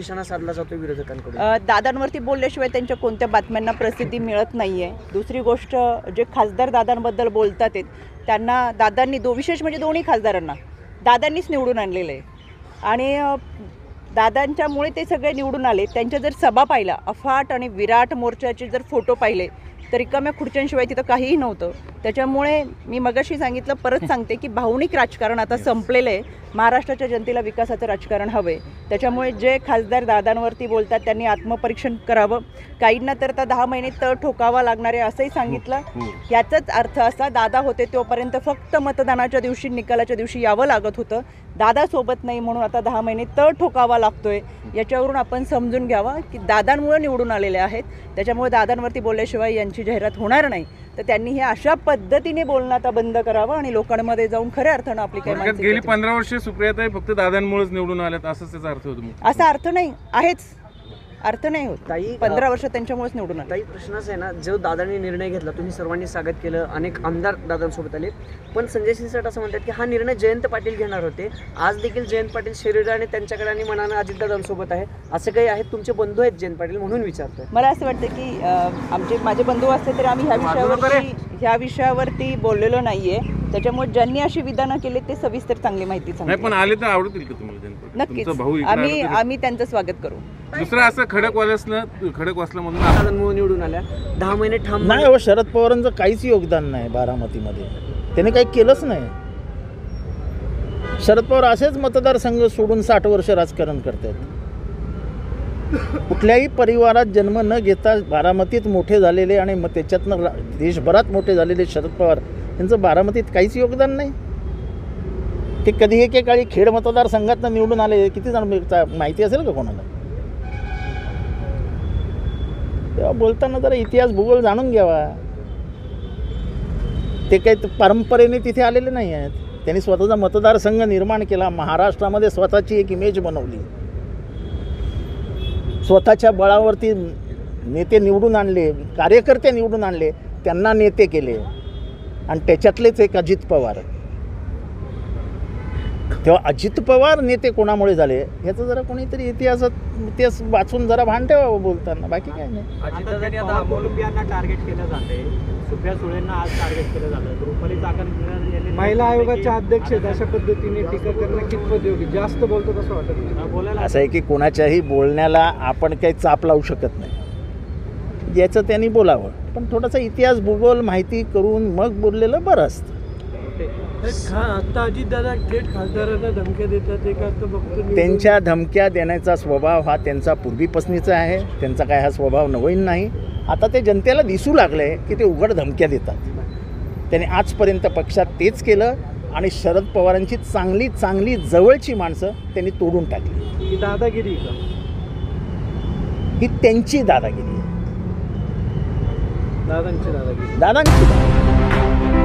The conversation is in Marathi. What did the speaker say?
निशाणा साधला जातो विरोधकांकडून? दादांवरती बोलल्याशिवाय त्यांच्या कोणत्या बातम्यांना प्रसिद्धी मिळत नाही आहे. दुसरी गोष्ट, जे खासदार दादांबद्दल बोलतात आहेत त्यांना दादांनी विशेष म्हणजे दोन्ही खासदारांना दादांनीच निवडून आणलेलं आहे आणि दादांच्यामुळे ते सगळे निवडून आले. त्यांच्या जर सभा पाहिला, अफाट आणि विराट मोर्चाचे जर फोटो पाहिले तर रिकाम्या खुर्च्यांशिवाय तिथं काहीही नव्हतं. त्याच्यामुळे मी मगाशी सांगितलं, परत सांगते की भावनिक राजकारण आता संपलेलं आहे. महाराष्ट्राच्या जनतेला विकासाचं राजकारण हवं आहे. त्याच्यामुळे जे खासदार दादांवरती बोलतात त्यांनी आत्मपरीक्षण करावं. काहींना तर आता 10 महिने तळ ठोकावा लागणार आहे असंही सांगितलं. याचाच अर्थ असा, दादा होते तोपर्यंत फक्त मतदानाच्या दिवशी, निकालाच्या दिवशी यावं लागत होतं. दादा सोबत नाही म्हणून आता 10 महिने तळ ठोकावा लागतोय. याच्यावरून आपण समजून घ्यावा की दादांमुळे निवडून आलेले आहेत. त्याच्यामुळे दादांवरती बोलल्याशिवाय यांची जाहिरात होणार नाही. तर त्यांनी हे अशा पद्धतीने बोलणं आता बंद करावं आणि लोकांमध्ये जाऊन खऱ्या अर्थानं आपली काही मानसिकता. गेली 15 वर्षे सुप्रियाताई फक्त दादांमुळेच निवडून आल्यात असंच त्याचा अर्थ होतो? असा अर्थ नाही आहेच, अर्थ नाही होत. ताई, 15 वर्ष त्यांच्यामुळेच निवडून आले. ताई, प्रश्नच आहे ना, जो दादांनी निर्णय घेतला, तुम्ही सर्वांनी स्वागत केलं, अनेक आमदार दादांसोबत आले, पण संजय शिरसाट असं म्हणतात की हा निर्णय जयंत पाटील घेणार होते. आज देखील जयंत पाटील शरीराने त्यांच्याकडे आणि मनानं अजितदादांसोबत आहे. असं काही आहेत? तुमचे बंधू आहेत जयंत पाटील म्हणून विचारतोय. मला असं वाटतं की माझे बंधू असते तर आम्ही ह्या विषयावरती बोललेलो नाहीये. त्याच्यामुळे ज्यांनी अशी विधानं केली ते सविस्तर चांगली माहिती सांगते. पण आले तर आवडतील का तुम्हाला जयंत पाटील? नक्कीच आम्ही त्यांचं स्वागत करू. दुसरं असं खडकवासला म्हणून निवडून आल्या, 10 महिने ठाम नाही हो. शरद पवारांचं काहीच योगदान नाही बारामतीमध्ये. त्याने काही केलंच नाही. शरद पवार असेच मतदारसंघ सोडून 60 वर्ष राजकारण करतात. कुठल्याही परिवारात जन्म न घेता बारामतीत मोठे झालेले आणि मग त्याच्यातनं देशभरात मोठे झालेले शरद पवार यांचं बारामतीत काहीच योगदान नाही. ते कधी एकेकाळी खेड मतदारसंघातनं निवडून आले. किती जण माहिती असेल का कोणाला? तेव्हा बोलताना जरा इतिहास भूगोल जाणून घ्यावा. ते काही परंपरेने तिथे आलेले नाही आहेत. त्यांनी स्वतःचा मतदारसंघ निर्माण केला, महाराष्ट्रामध्ये स्वतःची एक इमेज बनवली, स्वतःच्या बळावरती नेते निवडून आणले, कार्यकर्ते निवडून आणले, त्यांना नेते केले आणि त्याच्यातलेच एक अजित पवार. तेव्हा अजित पवार नेते कोणामुळे झाले याचं जरा कोणीतरी इतिहास वाचून जरा भान ठेवावं बोलताना, बाकी काय नाही. अजितदादांनी आता अमोलबियांना टार्गेट केलं जाते, सुप्रिया सुळेंना आज टार्गेट केलं जातं, रुपाली चाकणकर महिला आयोगाच्या अध्यक्ष अशा पद्धतीने टीका करणं कितपत योग्य? जास्त बोलतो कसं वाटत नाही? असं आहे की कोणाच्याही बोलण्याला आपण काही चाप लावू शकत नाही. ज्याचं त्यांनी बोलावं, पण थोडासा इतिहास भूगोल माहिती करून मग बोललेलं बरं असतं. आता अजितदादा थेट खासदारांना धमक्या देतात, ते का बघतो? त्यांच्या धमक्या देण्याचा स्वभाव हा त्यांचा पूर्वीपासनीचा आहे. त्यांचा काय हा स्वभाव नवीन नाही. आता ते जनतेला दिसू लागलं आहे की ते उघड धमक्या देतात. त्यांनी आजपर्यंत पक्षात तेच केलं आणि शरद पवारांची चांगली चांगली जवळची माणसं त्यांनी तोडून टाकली. ही दादागिरी का? ही त्यांची दादागिरी आहे. दादांची दादागिरी. दादांची